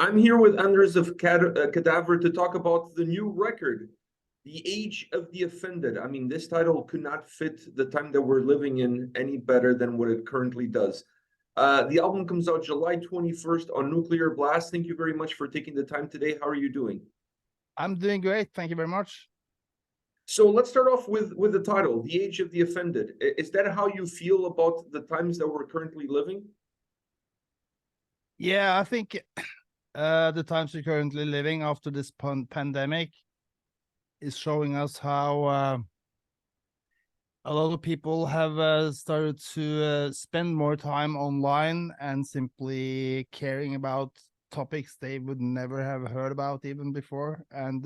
I'm here with Anders of Cadaver to talk about the new record, The Age of the Offended. I mean, this title could not fit the time that we're living in any better than what it currently does. The album comes out July 21st on Nuclear Blast. Thank you very much for taking the time today. How are you doing? I'm doing great. Thank you very much. So let's start off with the title, The Age of the Offended. Is that how you feel about the times that we're currently living? Yeah, I think the times we're currently living after this pandemic is showing us how a lot of people have started to spend more time online and simply caring about topics they would never have heard about even before. And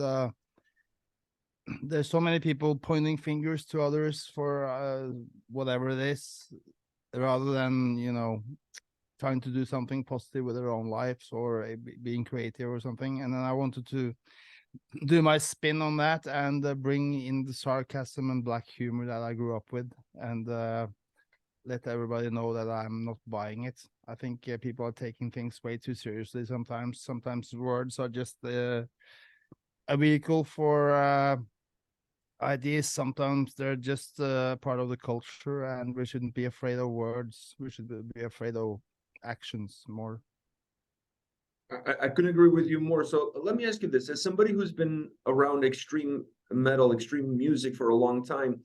there's so many people pointing fingers to others for whatever it is, rather than, trying to do something positive with their own lives or being creative or something. And then I wanted to do my spin on that and bring in the sarcasm and black humor that I grew up with, and let everybody know that I'm not buying it. I think people are taking things way too seriously sometimes. Sometimes words are just a vehicle for ideas. Sometimes they're just part of the culture, and we shouldn't be afraid of words. We should be afraid of actions more. I couldn't agree with you more. So let me ask you this. As somebody who's been around extreme metal, extreme music for a long time,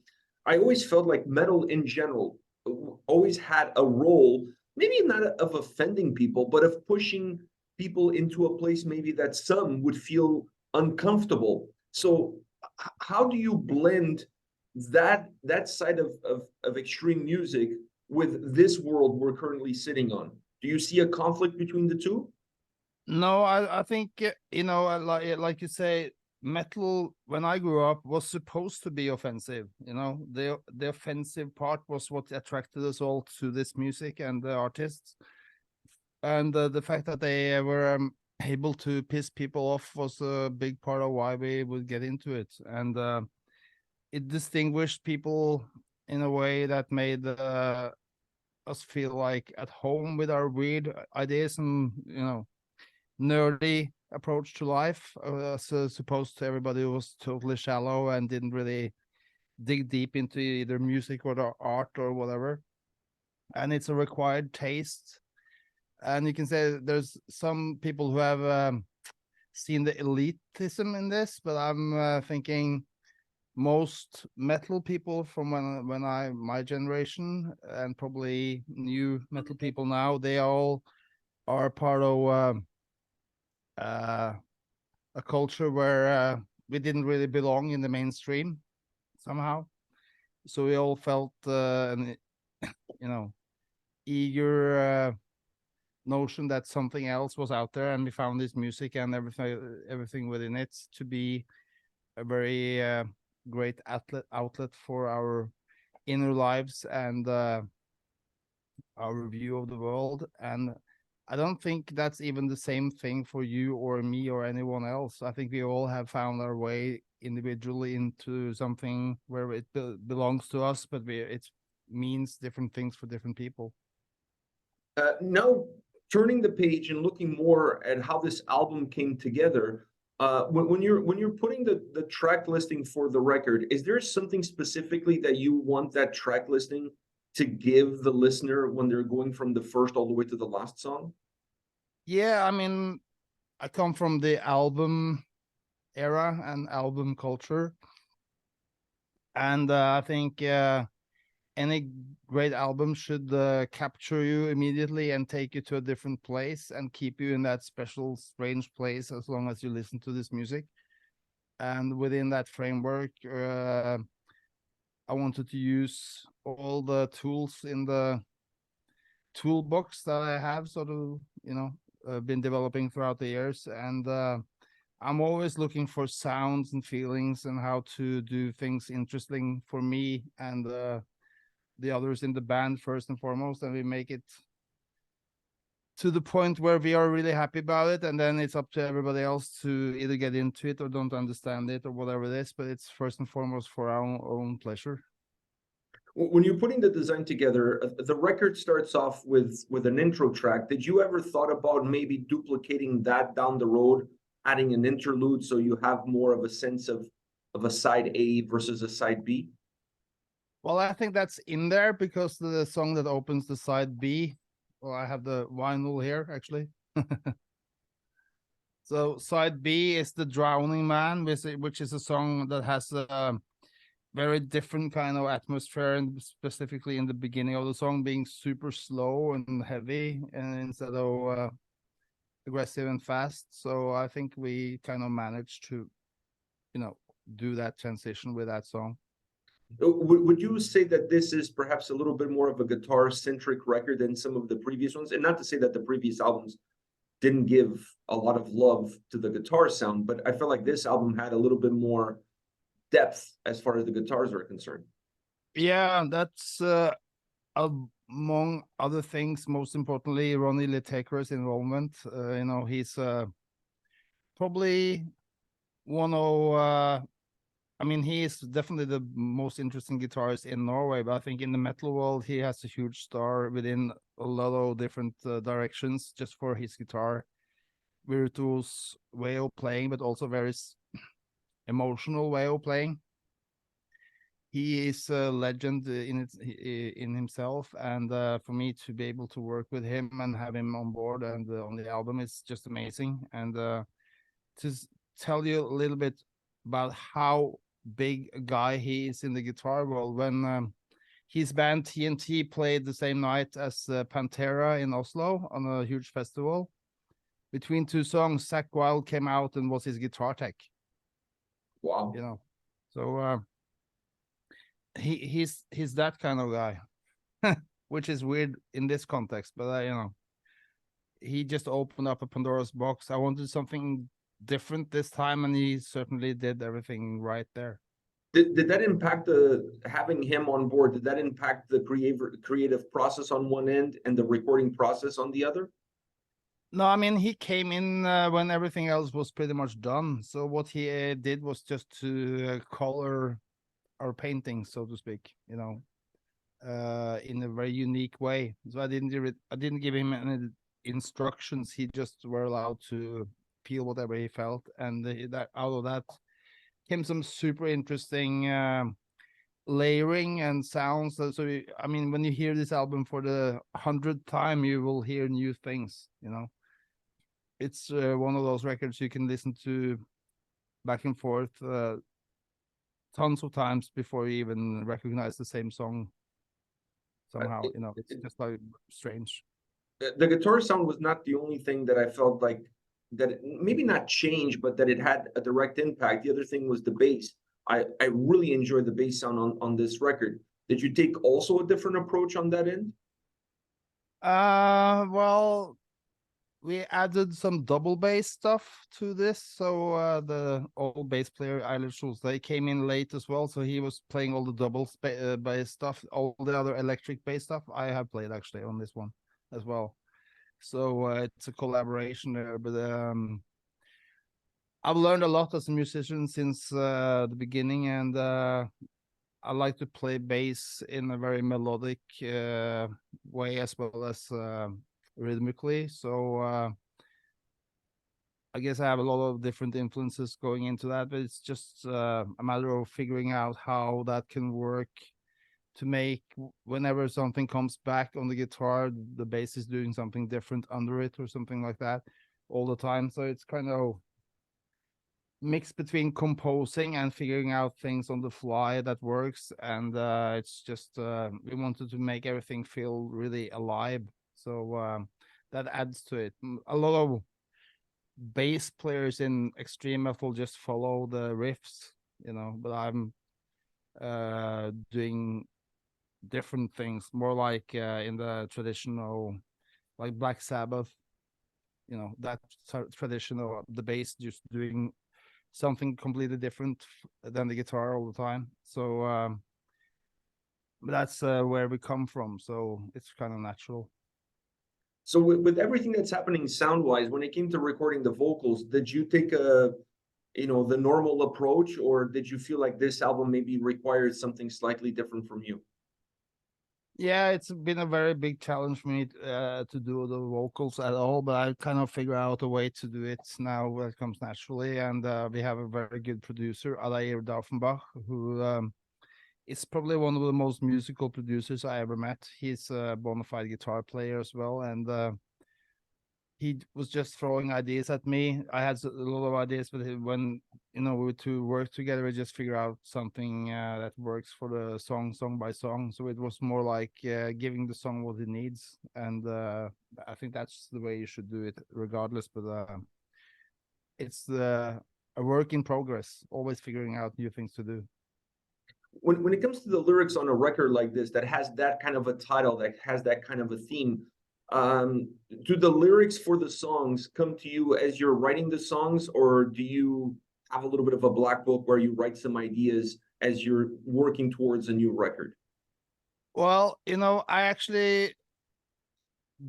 I always felt like metal in general always had a role, maybe not of offending people, but of pushing people into a place maybe that some would feel uncomfortable. So how do you blend that side of extreme music with this world we're currently sitting on? Do you see a conflict between the two? No, I think like you say, metal when I grew up was supposed to be offensive. The offensive part was what attracted us all to this music and the artists, and the fact that they were able to piss people off was a big part of why we would get into it, and it distinguished people in a way that made us feel like at home with our weird ideas and nerdy approach to life, as opposed to everybody who was totally shallow and didn't really dig deep into either music or the art or whatever. And it's a required taste. And you can say there's some people who have seen the elitism in this, but I'm thinking most metal people from my generation, and probably new metal people now, they all are part of uh, a culture where we didn't really belong in the mainstream somehow. So we all felt an eager notion that something else was out there, and we found this music and everything within it to be a very great outlet for our inner lives and our view of the world. And I don't think that's even the same thing for you or me or anyone else. I think we all have found our way individually into something where it belongs to us, but it means different things for different people. Now, turning the page and looking more at how this album came together, when you're putting the track listing for the record, is there something specifically that you want that track listing to give the listener when they're going from the first all the way to the last song? Yeah, I mean, I come from the album era and album culture, and I think any great album should capture you immediately and take you to a different place and keep you in that special, strange place as long as you listen to this music. And within that framework, I wanted to use all the tools in the toolbox that I have sort of, been developing throughout the years. And I'm always looking for sounds and feelings and how to do things interesting for me and the others in the band first and foremost, and we make it to the point where we are really happy about it, and then it's up to everybody else to either get into it or don't understand it or whatever it is, but it's first and foremost for our own pleasure. When you're putting the design together, the record starts off with an intro track. Did you ever thought about maybe duplicating that down the road, adding an interlude so you have more of a sense of a side A versus a side B? Well, I think that's in there because the song that opens the side B, well, I have the vinyl here actually. So side B is The Drowning Man, which is a song that has a very different kind of atmosphere, and specifically in the beginning of the song being super slow and heavy, and instead of aggressive and fast. So I think we kind of managed to, do that transition with that song. Would you say that this is perhaps a little bit more of a guitar-centric record than some of the previous ones? And not to say that the previous albums didn't give a lot of love to the guitar sound, but I felt like this album had a little bit more depth as far as the guitars are concerned. Yeah, that's among other things, most importantly, Ronnie Litaker's involvement. He's probably one of I mean, he is definitely the most interesting guitarist in Norway, but I think in the metal world, he has a huge star within a lot of different directions just for his guitar virtuos way of playing, but also very emotional way of playing. He is a legend in himself, and for me to be able to work with him and have him on board and on the album is just amazing. And to tell you a little bit about how big a guy he is in the guitar world, when his band TNT played the same night as Pantera in Oslo on a huge festival, between two songs, Zakk Wylde came out and was his guitar tech. Wow. So he's that kind of guy, which is weird in this context, but he just opened up a Pandora's box. I wanted something different this time, and he certainly did everything right there. Did that impact the having him on board? Did that impact the creative process on one end and the recording process on the other? No, I mean, he came in when everything else was pretty much done. So what he did was just to color our painting, so to speak, in a very unique way. So I didn't give him any instructions. He just were allowed to feel whatever he felt, and that out of that came some super interesting layering and sounds. So I mean, when you hear this album for the 100th time, you will hear new things. It's one of those records you can listen to back and forth tons of times before you even recognize the same song. Somehow, it's just like strange. The guitar sound was not the only thing that I felt like that maybe not changed, but that it had a direct impact. The other thing was the bass. I really enjoyed the bass sound on this record. Did you take also a different approach on that end? Well, we added some double bass stuff to this. So the old bass player Eilert Solstad came in late as well, so he was playing all the double bass stuff. All the other electric bass stuff I have played actually on this one as well. So it's a collaboration there, but I've learned a lot as a musician since the beginning, and I like to play bass in a very melodic way as well as rhythmically. So I guess I have a lot of different influences going into that, but it's just a matter of figuring out how that can work to make whenever something comes back on the guitar, the bass is doing something different under it or something like that all the time. So it's kind of mix between composing and figuring out things on the fly that works. And it's just we wanted to make everything feel really alive. So that adds to it. A lot of bass players in extreme metal just follow the riffs, but I'm doing different things, more like in the traditional, like Black Sabbath, that traditional, the bass just doing something completely different than the guitar all the time. So that's where we come from, so it's kind of natural. So with everything that's happening sound wise, when it came to recording the vocals, did you take the normal approach, or did you feel like this album maybe required something slightly different from you? Yeah, it's been a very big challenge for me to do the vocals at all, but I kind of figure out a way to do it now where it comes naturally. And we have a very good producer, Alair, who is probably one of the most musical producers I ever met. He's a bona fide guitar player as well, and he was just throwing ideas at me. I had a lot of ideas, but when we were to work together, we just figure out something that works for the song by song. So it was more like giving the song what it needs, and I think that's the way you should do it, regardless. But it's a work in progress, always figuring out new things to do. When it comes to the lyrics on a record like this that has that kind of a title, that has that kind of a theme, do the lyrics for the songs come to you as you're writing the songs, or do you have a little bit of a black book where you write some ideas as you're working towards a new record? Well, I actually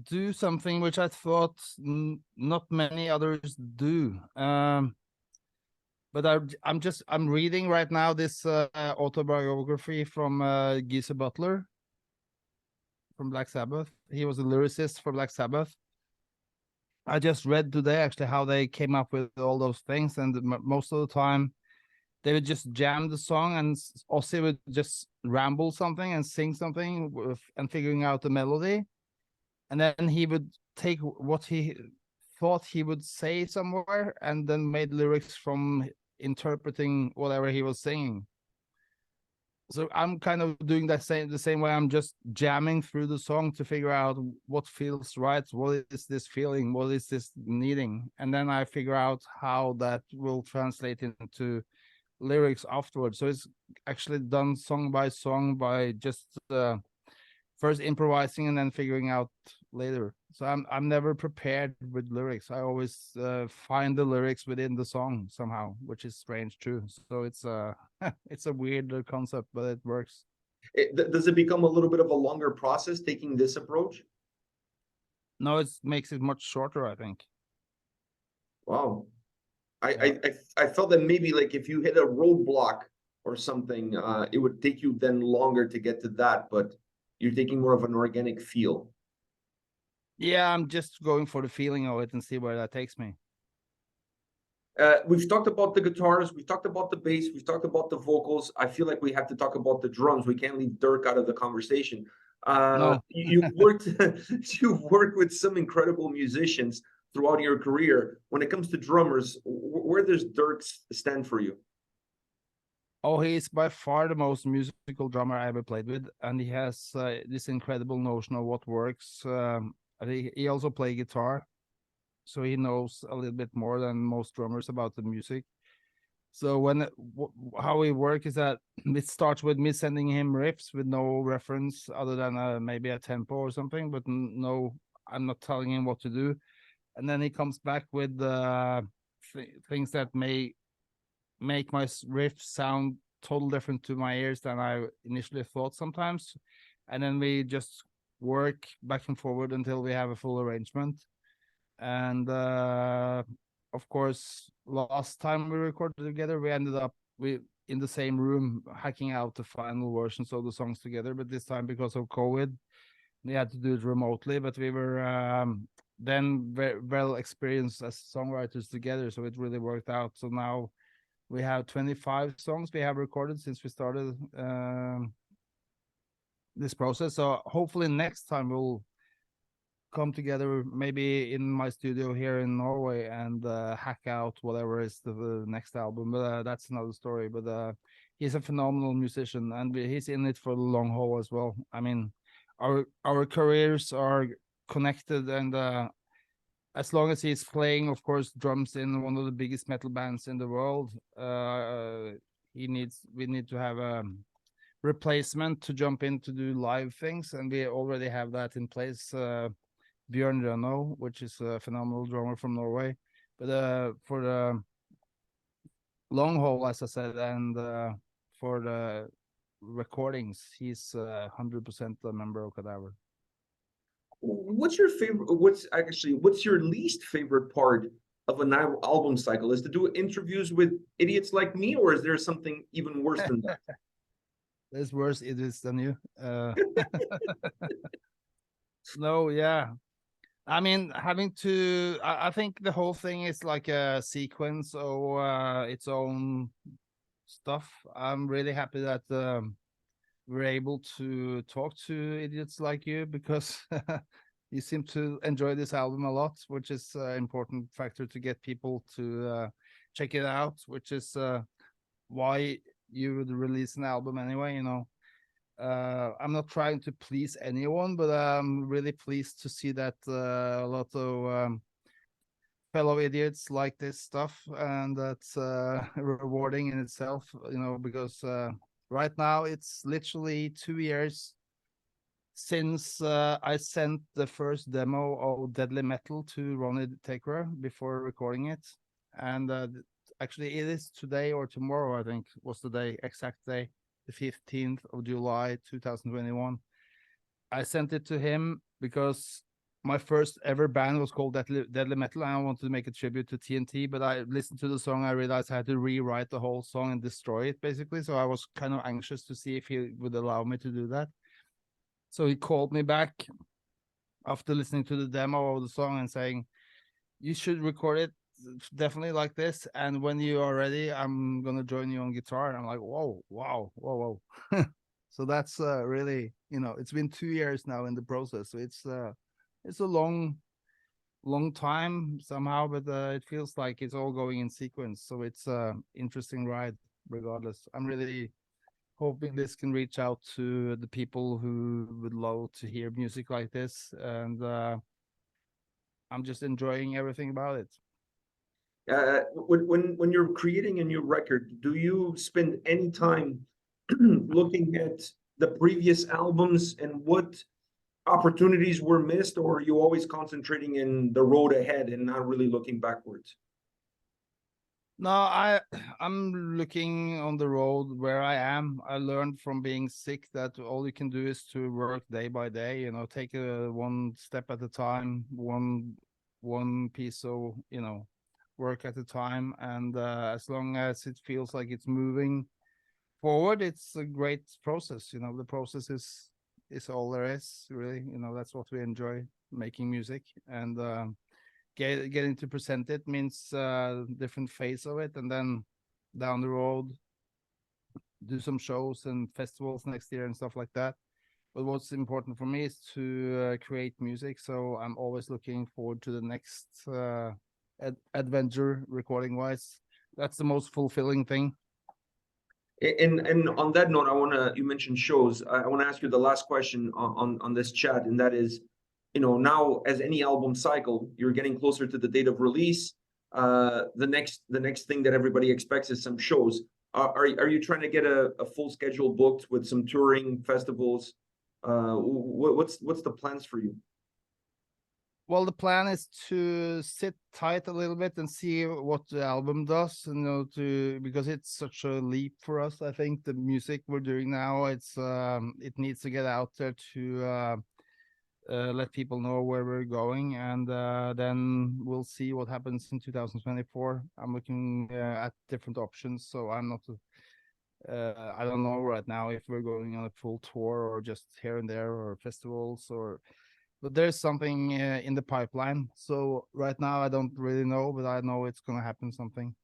do something which I thought not many others do. But I'm reading right now this autobiography from Geezer Butler from Black Sabbath. He was a lyricist for Black Sabbath. I just read today actually how they came up with all those things, and most of the time they would just jam the song, and Ozzy would just ramble something and sing something and figuring out the melody, and then he would take what he thought he would say somewhere and then made lyrics from interpreting whatever he was singing. So I'm kind of doing the same way. I'm just jamming through the song to figure out what feels right, what is this feeling, what is this needing, and then I figure out how that will translate into lyrics afterwards. So it's actually done song by just first improvising and then figuring out later. So I'm never prepared with lyrics. I always find the lyrics within the song somehow, which is strange too. So it's it's a weird concept, but it works. Does it become a little bit of a longer process taking this approach? No, it makes it much shorter, I think. Wow. Yeah. I felt that maybe like if you hit a roadblock or something, it would take you then longer to get to that, but you're taking more of an organic feel. Yeah, I'm just going for the feeling of it and see where that takes me. We've talked about the guitars, we've talked about the bass, we've talked about the vocals. I feel like we have to talk about the drums. We can't leave Dirk out of the conversation. No. You've worked you've worked with some incredible musicians throughout your career. When it comes to drummers, where does Dirk stand for you? Oh, he's by far the most musical drummer I ever played with, and he has this incredible notion of what works. I think he also plays guitar, so he knows a little bit more than most drummers about the music. So how we work is that it starts with me sending him riffs with no reference other than maybe a tempo or something, but no, I'm not telling him what to do. And then he comes back with things that may make my riff sound total different to my ears than I initially thought sometimes. And then we just work back and forward until we have a full arrangement. And of course, last time we recorded together, we ended up in the same room hacking out the final versions of the songs together. But this time, because of COVID, we had to do it remotely. But we were then very well experienced as songwriters together, so it really worked out. So now we have 25 songs we have recorded since we started this process. So hopefully next time we'll come together maybe in my studio here in Norway and hack out whatever is the next album. But that's another story. But he's a phenomenal musician, and he's in it for the long haul as well. I mean, our careers are connected, and as long as he's playing, of course, drums in one of the biggest metal bands in the world, we need to have a replacement to jump in to do live things, and we already have that in place. Bjørn Rønnow, which is a phenomenal drummer from Norway, but for the long haul, as I said, and for the recordings, he's 100% a member of Cadaver. What's your favorite? What's your least favorite part of an album cycle? Is to do interviews with idiots like me, or is there something even worse than that? There's worse idiots than you. No, yeah. I mean, having to, I think the whole thing is like a sequence or its own stuff. I'm really happy that we're able to talk to idiots like you because you seem to enjoy this album a lot, which is an important factor to get people to check it out, which is why you would release an album anyway, you know. I'm not trying to please anyone, but I'm really pleased to see that a lot of fellow idiots like this stuff, and that's rewarding in itself, you know, because right now it's literally 2 years since I sent the first demo of Deadly Metal to Ronnie Takerer before recording it, and actually it is today or tomorrow, I think was the day, exact day, the 15th of July 2021. I sent it to him because my first ever band was called Deadly Metal, and I wanted to make a tribute to TNT, but I listened to the song, I realized I had to rewrite the whole song and destroy it, basically, so I was kind of anxious to see if he would allow me to do that. So he called me back after listening to the demo of the song and saying, you should record it definitely like this, and when you are ready, I'm gonna join you on guitar. And I'm like, whoa, wow, whoa, whoa. So that's really, you know, it's been 2 years now in the process, so it's a long time somehow, but it feels like it's all going in sequence, so it's interesting ride regardless. I'm really hoping this can reach out to the people who would love to hear music like this, and I'm just enjoying everything about it. When you're creating a new record, do you spend any time looking at the previous albums and what opportunities were missed, or are you always concentrating in the road ahead and not really looking backwards? No, I'm looking on the road where I am. I learned from being sick that all you can do is to work day by day, you know, take one step at a time, one piece of, you know, work at a time, and as long as it feels like it's moving forward, it's a great process. You know, the process is all there is, really. You know, that's what we enjoy, making music, and getting to present it means different phase of it, and then down the road do some shows and festivals next year and stuff like that. But what's important for me is to create music, so I'm always looking forward to the next adventure recording wise. That's the most fulfilling thing. And on that note, you mentioned shows. I want to ask you the last question on this chat, and that is, you know, now as any album cycle, you're getting closer to the date of release. The next thing that everybody expects is some shows. Are you trying to get a full schedule booked with some touring festivals? What's the plans for you? Well, the plan is to sit tight a little bit and see what the album does, you know, because it's such a leap for us. I think the music we're doing now, it needs to get out there to let people know where we're going, and then we'll see what happens in 2024. I'm looking at different options, so I'm not. I don't know right now if we're going on a full tour or just here and there or festivals or. But there's something in the pipeline. So right now I don't really know, but I know it's gonna happen something.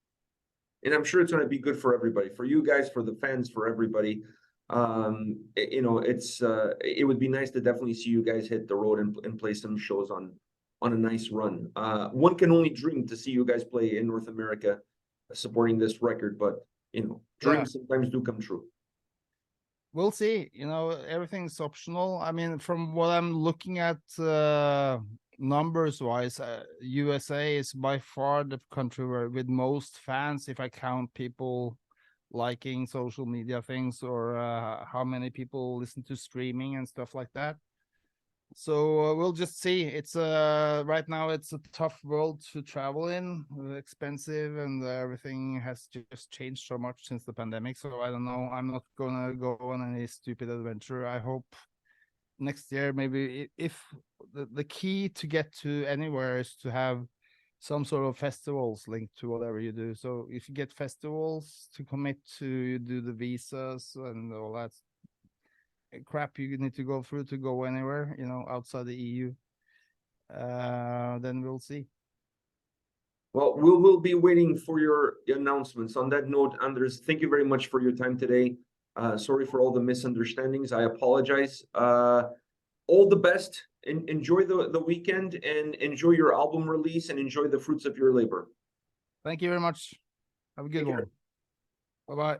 And I'm sure it's going to be good for everybody, for you guys, for the fans, for everybody. You know, it would be nice to definitely see you guys hit the road and play some shows on a nice run. One can only dream to see you guys play in North America supporting this record, but you know, Yeah, dreams sometimes do come true. we'll see. You know, everything's optional. I mean, from what I'm looking at, numbers wise, USA is by far the country where with most fans, if I count people liking social media things or how many people listen to streaming and stuff like that. So we'll just see. It's right now it's a tough world to travel in, expensive, and everything has just changed so much since the pandemic. So I don't know. I'm not gonna go on any stupid adventure. I hope next year maybe if the key to get to anywhere is to have some sort of festivals linked to whatever you do. So if you get festivals to commit to, you do the visas and all that crap you need to go through to go anywhere, you know, outside the EU, then we'll see. Well, we'll be waiting for your announcements. On that note, Anders, thank you very much for your time today. Sorry for all the misunderstandings. I apologize. All the best. Enjoy the weekend and enjoy your album release and enjoy the fruits of your labor. Thank you very much. Have a good one. Bye-bye.